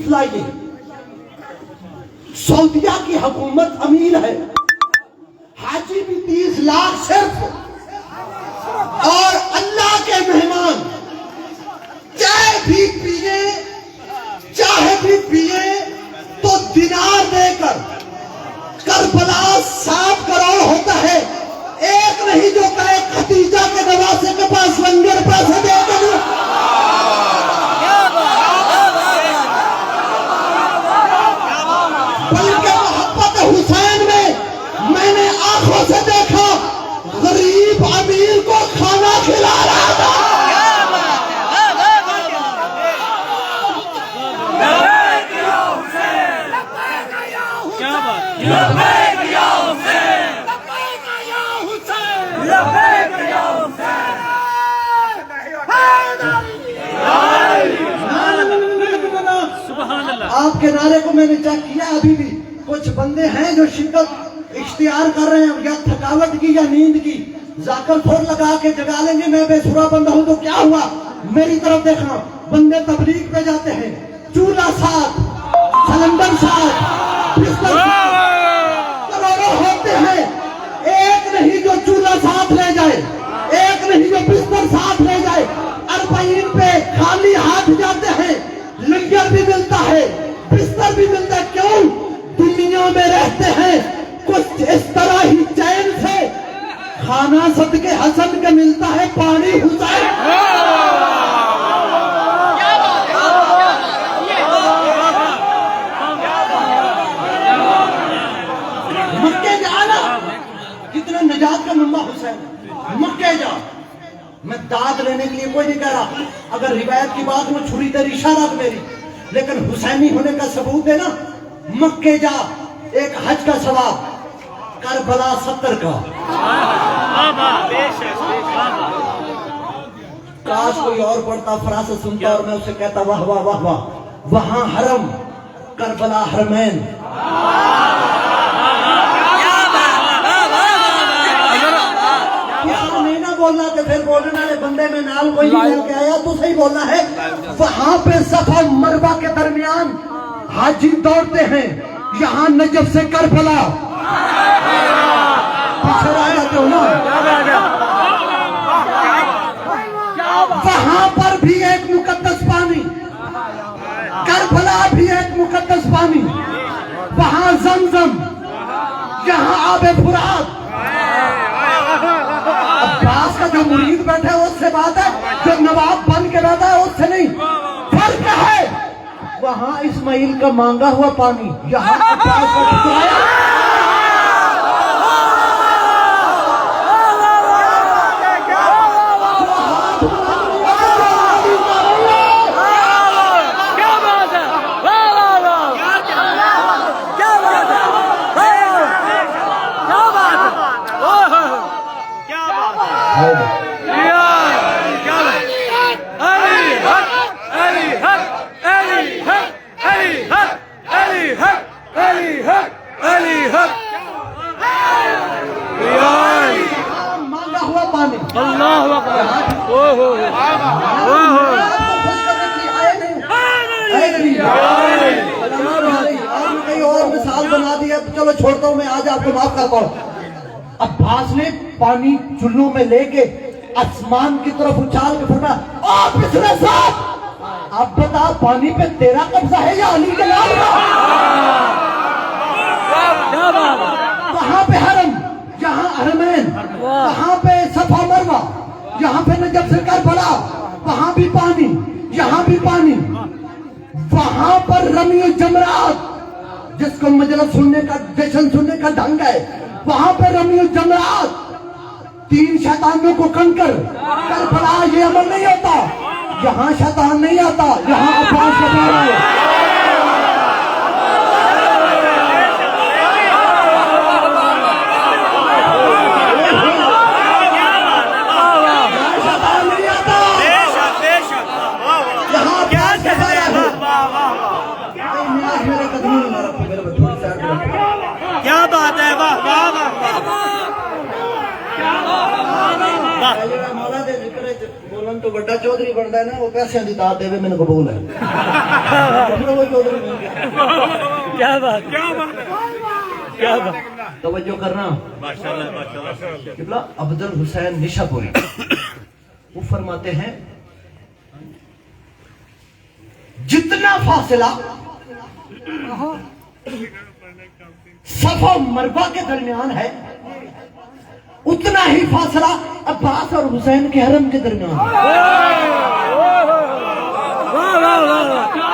لائیے. سعودیہ کی حکومت امیر ہے, حاجی بھی 30 لاکھ صرف, اور اللہ کے مہمان چائے بھی پیے تو دینار دے کر. کربلا 7 کروڑ ہوتا ہے, ایک نہیں جو کہے خدیجہ کے نواسے کے پاس لنگر پیسے دے دیں. بلکہ محبت حسین میں نے آنکھوں سے دیکھا غریب امیر کو کھانا کھلا رہا تھا. آپ کے نعرے کو میں نے چیک کیا, ابھی بھی کچھ بندے ہیں جو شدت اختیار کر رہے ہیں, یا تھکاوٹ کی یا نیند کی. ذاکر فور لگا کے جگا لیں گے, میں بے سورا بندہ ہوں تو کیا ہوا, میری طرف دیکھنا. بندے تبلیغ پہ جاتے ہیں, چولہا ساتھ, سلنڈر ساتھ, بستر ساتھ, کروڑوں ہوتے ہیں, ایک نہیں جو چولہا ساتھ لے جائے, ایک نہیں جو بستر ساتھ لے جائے. 40 پہ خالی ہاتھ جاتے ہیں, لنگر بھی ملتا ہے, بستر بھی ملتا ہے. کیوں؟ دنیا میں رہتے ہیں کچھ اس طرح ہی چین سے. کھانا صدقے حسن کے ملتا ہے, پانی حسین. مکے جانا کتنا نجات کا منبع حسین. مکے جا, میں داد لینے کے لیے کوئی نہیں کہہ رہا, اگر روایت کی بات میں چھری تیری اشارات میری, لیکن حسینی ہونے کا ثبوت ہے نا. مکے جا, ایک حج کا ثواب, کربلا 70 کا. کاش کوئی اور پڑھتا, فراست سنتا اور میں اسے کہتا واہ واہ واہ واہ. وہاں حرم, کربلا حرمین. نہیں نہ بولنا کہ پھر بولنے والے بندے میں نال کوئی نہیں لے کے آیا, تو صحیح بولنا ہے. وہاں پہ صفا مروہ کے درمیان حاجی دوڑتے ہیں, یہاں نجف سے کربلا. پیچھے رہ جاتے ہو نا. وہاں پر بھی ایک مقدس پانی, کربلا بھی ایک مقدس پانی. وہاں زمزم, یہاں آب فرات. عباس کا جو مرید بیٹھے اس سے بات ہے, جو نواب بن کے بیٹھا ہے اس سے نہیں. فرق ہے, وہاں اسماعیل کا مانگا ہوا پانی, یہاں عباس کا ٹھکرایا. مانگا ہوا پانی. اللہ اکبر. کئی اور مثال بنا دی ہے, چلو چھوڑتا ہوں میں, آج آپ کو معاف کرتا ہوں. عباس نے پانی چلوں میں لے کے آسمان کی طرف اچھال کے فرمایا, آپ پچھلے صاحب اب بتا پانی پہ تیرا قبضہ ہے یا علی کے نام کا. وہاں پہ حرم, یہاں حرمین. وہاں پہ صفا مروہ, یہاں پہ نجف سے کربلا. وہاں بھی پانی, یہاں بھی پانی. وہاں پر رمی الجمرات, جس کو مجلس سننے کا, جشن سننے کا ڈھنگ ہے, وہاں پہ رمی الجمرات. 3 شیطانوں کو کنکر. کربلا یہ عمل نہیں ہوتا, یہاں شیطان نہیں آتا, یہاں عباس شیطان ہے. کیا بات ہے, واہ واہ واہ. مولا دے ذکر بولن تو تو بڑا چودھری بنتا ہے نا وہ پیسے کی داد دے میرے قبول ہے وہ چودھری بن گیا کیا بات کیا بات کیا بات توجہ کرنا قبلہ عبد الحسین نشا پوری وہ فرماتے ہیں جتنا فاصلہ صفا و مروہ کے درمیان ہے اتنا ہی فاصلہ عباس اور حسین کے حرم کے درمیان ہے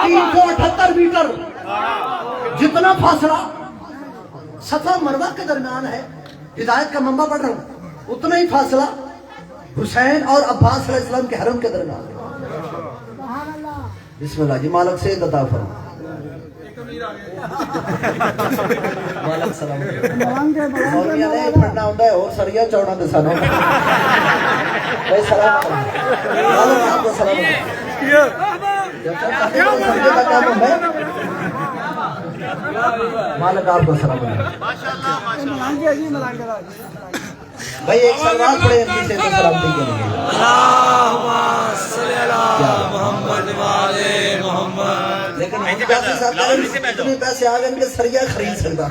378 میٹر جتنا فاصلہ صفا و مروہ کے درمیان ہے ہدایت کا منبع پڑھ رہا ہوں اتنا ہی فاصلہ حسین اور عباس علیہ السلام کے حرم کے درمیان ہے بسم اللہ جی مالک سے عطا فرما مالک سلام مولویاں نے پڑھنا ہوتا ہے اور سریا چوڑا دسانا بھائی سلام مالک آپ کو سلام سریا کا کام ہوتا ہے مالک آپ کو سلام بھائی ایک سلوات پڑے اپنی سے تو سلام دیں گے لیکن اتنے پیسے آ گئے کہ سریا خرید سکتا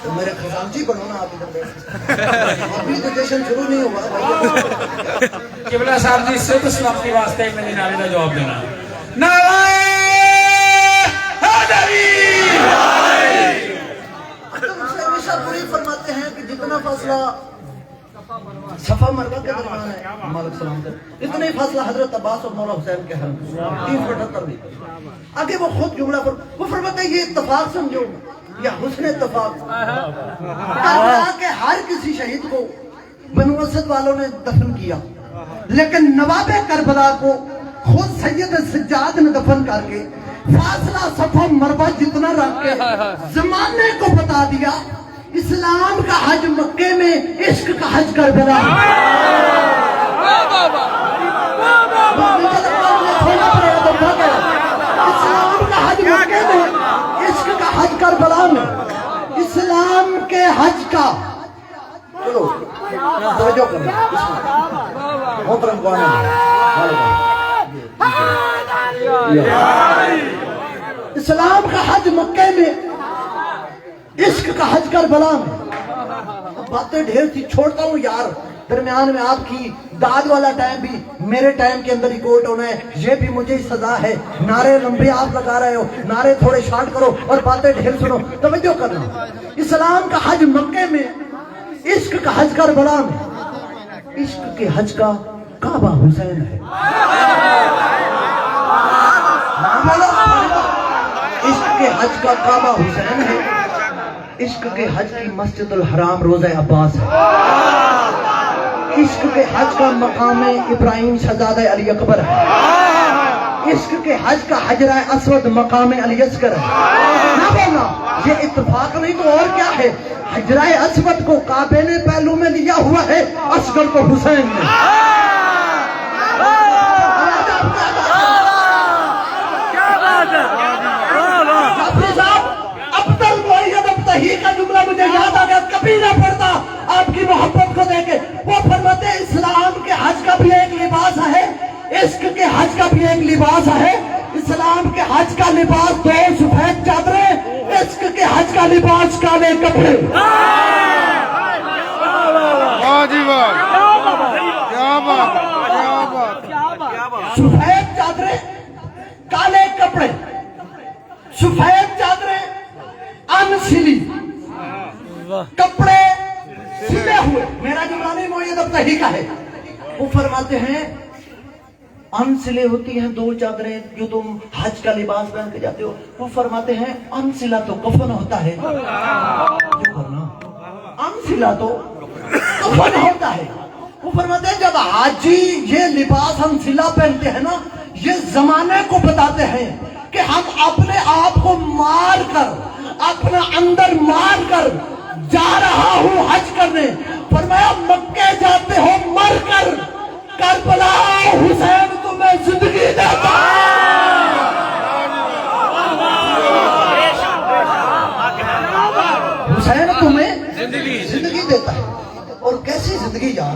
تو میرے خزانچی بنو نا آپ ادھر ابھی تو جشن شروع نہیں ہوا قبلہ صاحب جی سے تو سلامتی واسطے میں نے نعرے کا جواب دینا نعرہ حیدری پوری فرماتے ہیں کہ جتنا فاصلہ صفا مروہ کے درمیان ہے مالک سلام کر اتنا ہی فاصلہ حضرت عباس اور مولا حسین کے حرم 378 میٹر آگے وہ خود جملہ پر وہ فرماتے ہیں یہ اتفاق سمجھو یا حسن اتفاق کربلا کے ہر کسی شہید کو بنو اسد والوں نے دفن کیا لیکن نواب کربلا کو خود سید سجاد نے دفن کر کے فاصلہ صفا مروہ جتنا رکھ کے زمانے کو بتا دیا اسلام کا حج مکے میں عشق کا حج کربلا اسلام کا حج مکے میں عشق کا حج کربلا میں اسلام کے حج کا چلو توجہ کرنا محترم قوانین اسلام کا حج مکے میں عشق کا حج کربلا میں باتیں ڈھیر تھی چھوڑتا ہوں یار درمیان میں آپ کی داد والا ٹائم بھی میرے ٹائم کے اندر ریکارڈ ہونا ہے یہ بھی مجھے سزا ہے نعرے لمبے آپ لگا رہے ہو نعرے تھوڑے شارٹ کرو اور باتیں ڈھیر سنو توجہ کرنا اسلام کا حج مکے میں عشق کا حج کربلا میں عشق کے حج کا کعبہ حسین ہے عشق کے حج کا کعبہ حسین ہے عشق کے حج کی مسجد الحرام روضہ عباس ہے عشق کے حج کا مقام ابراہیم شہزادہ علی اکبر ہے عشق کے حج کا حجرہ اسود مقام علی اصغر ہے نہ بولنا یہ اتفاق نہیں تو اور کیا ہے حجرہ اسود کو کعبے نے پہلو میں لیا ہوا ہے اصغر کو حسین نے ہی کا جملہ مجھے یاد آ گیا کبھی نہ پڑتا آپ کی محبت کو دیکھے وہ فرماتے ہیں اسلام کے حج کا بھی ایک لباس ہے عشق کے حج کا بھی ایک لباس ہے اسلام کے حج کا لباس دو سفید چادریں عشق کے حج کا لباس کالے کپڑے سفید چادریں کالے کپڑے سفید چادریں انسلی کپڑے سلے ہوئے میرا جملہ نہیں معید اب تحقیق ہے وہ فرماتے ہیں انسلے ہوتی ہیں دو چادریں جو تم حج کا لباس پہن کے جاتے ہو وہ فرماتے ہیں انسلا تو کفن ہوتا ہے جو کرنا انسلا تو کفن ہوتا ہے وہ فرماتے ہیں جب حاجی یہ لباس انسلا پہنتے ہیں نا یہ زمانے کو بتاتے ہیں کہ ہم اپنے آپ کو مار کر اپنا اندر مار کر جا رہا ہوں حج کرنے فرمایا مکے جاتے ہو مر کر کربلا حسین تمہیں زندگی دیتا حسین تمہیں زندگی دیتا ہے اور کیسی زندگی یار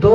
2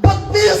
32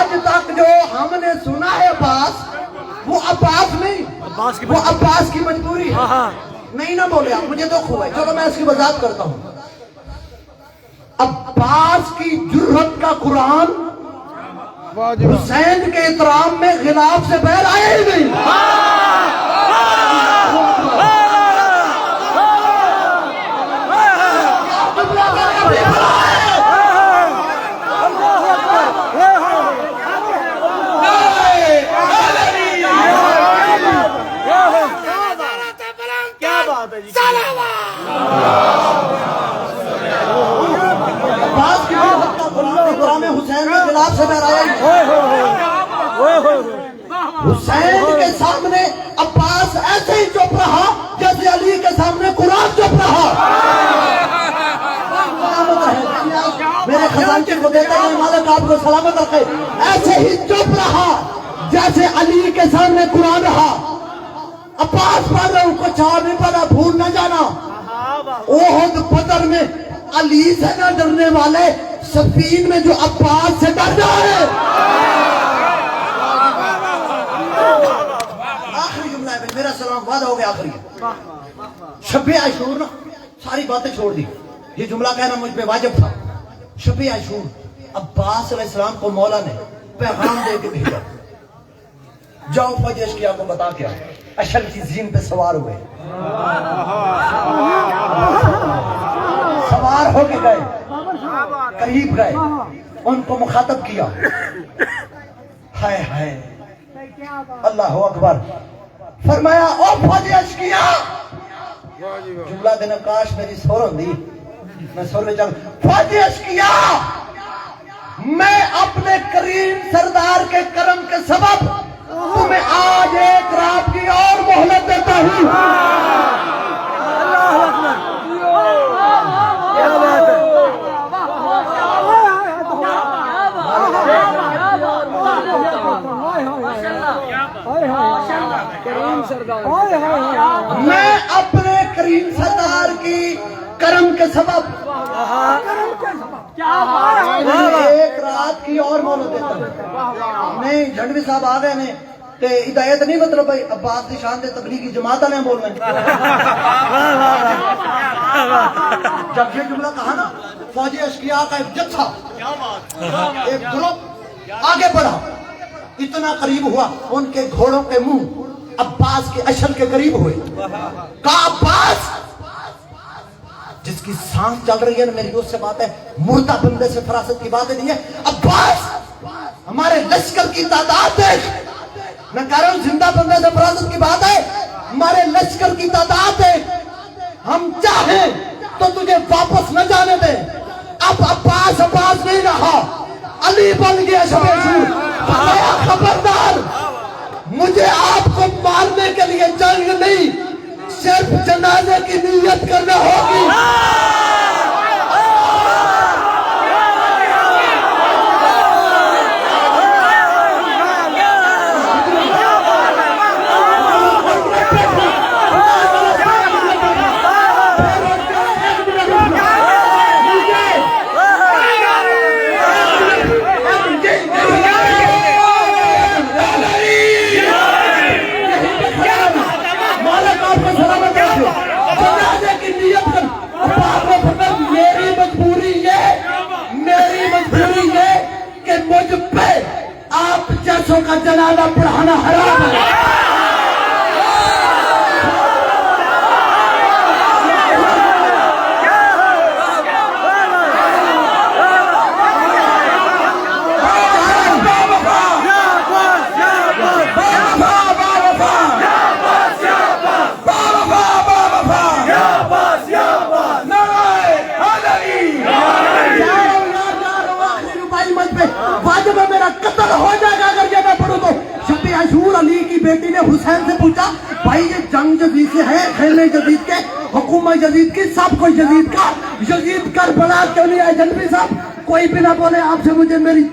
آج تک جو ہم نے سنا ہے عباس، وہ عباس نہیں، وہ عباس کی مجبوری ہے. نہیں نہ بولے آپ، مجھے دکھ ہوا ہے. چلو میں اس کی وضاحت کرتا ہوں. عباس کی جرأت کا قرآن حسین کے احترام میں غلاف سے باہر آیا ہی نہیں. عباس کی جرأت کا قرآن احترام حسین میں غلاف سے باہر آیا ہی نہیں. حسین کے سامنے عباس ایسے ہی چپ رہا جیسے علی کے سامنے قرآن چپ رہا. میرے خزانچے کو دیتا ہے مالک آپ کو سلامت رکھے. ایسے ہی چپ رہا جیسے علی کے سامنے قرآن رہا. عباس پڑھ رہا ہوں، کچھ اور نہیں پڑھا، بھول نہ جانا. احد بدر میں علی سے نہ ڈرنے والے صفین میں جو عباس سے ڈر رہا ہے. آخری جملہ ہے میرا سلام، وعدہ ہو گیا آخری. شب عاشور نا ساری باتیں چھوڑ دی، یہ جملہ کہنا مجھ پہ واجب تھا. شب عاشور عباس علیہ السلام کو مولا نے پیغام دے کے بھیجا، جاؤ فوج اشقیاء کو بتا کے آؤ اشل کی زین پہ سوار ہوئے. سوار ہو کے گئے، قریب گئے، ان کو مخاطب کیا. ہائے ہائے اللہ اکبر. فرمایا او فوج اشقیاء، جملہ دینا کاش میری سور ہوندی، میں سور میں چل. فوج اشقیاء، میں اپنے کریم سردار کے کرم کے سبب تمہیں آج ایک رات کی اور مہلت دیتا ہوں. میں اپنے کریم سردار کی کرم کے سبب ایک رات کی اور مہلت دیتا ہوں. نہیں جھنڈوی صاحب آ گئے نے تے ہدایت نہیں مطلب بھائی عباس دی شان دے تبلیغی جماعت والے بولنا ہے. جب یہ جملہ کہا نا فوج اشقیاء کا ایک جتھا، ایک گروپ آگے بڑھا، اتنا قریب ہوا ان کے گھوڑوں کے منہ عباس کے اشل کے قریب ہوئے. کہا عباس جس کی سانس چل رہی ہے نا میری اس سے بات ہے، مردہ بندے سے فراست کی باتیں نہیں ہے. عباس ہمارے لشکر کی تعداد دیکھ، میں کہہ رہا ہوں زندہ بندے سے فراست کی بات ہے، ہمارے لشکر کی تعداد دیکھ، ہم چاہیں تو تجھے واپس نہ جانے دیں. اب عباس نہیں رہا، علی بن گیا. شب عاشور خبردار، مجھے آپ کو مارنے کے لیے جنگ نہیں، صرف جنازے کی نیت کرنا ہوگی. مجھ پہ آپ جیسوں کا جنازہ پڑھانا حرام ہے. واجب ہے میرا قتل ہو جائے گا اگر یہ میں پڑھوں تو. شب عاشور علی کی بیٹی نے حسین سے پوچھا بھائی یہ جنگ یزید سے ہے، خیمے یزید کے، حکومت یزید کی، سب کو یزید کا، یزید کربلا کیوں نہیں آئے؟ جنبی صاحب کوئی بھی نہ بولے آپ سے مجھے میری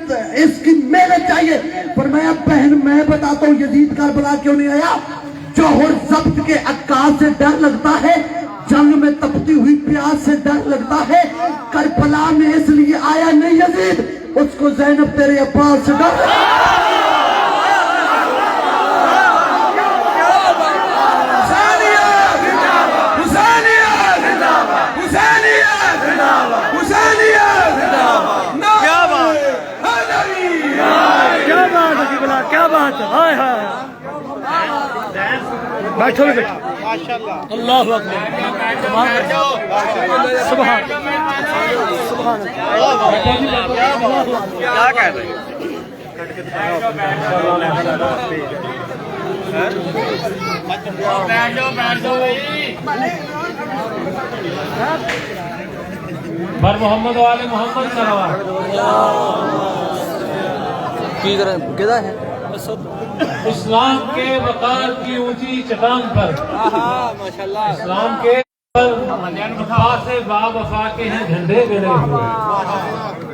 اس کی محنت چاہیے. فرمایا بہن میں بتاتا ہوں یزید کربلا کیوں نہیں آیا. جوہر ضبط کے عکاس سے ڈر لگتا ہے، جنگ میں تپتی ہوئی پیاس سے ڈر لگتا ہے، کربلا میں اس لیے آیا نہیں یزید اس کو زینب تیرے عباس سے ڈر کیا بات ہے ہائے ہائے بیٹھو بھی بیٹھو اللہ اکبر سبحان سبحان کیا کہہ رہے ہیں بر محمد والے محمد صلوات اسلام کے وقار کی اونچی چٹان پر اسلام کے با وفا کے ہیں جھنڈے گڑے ہوئے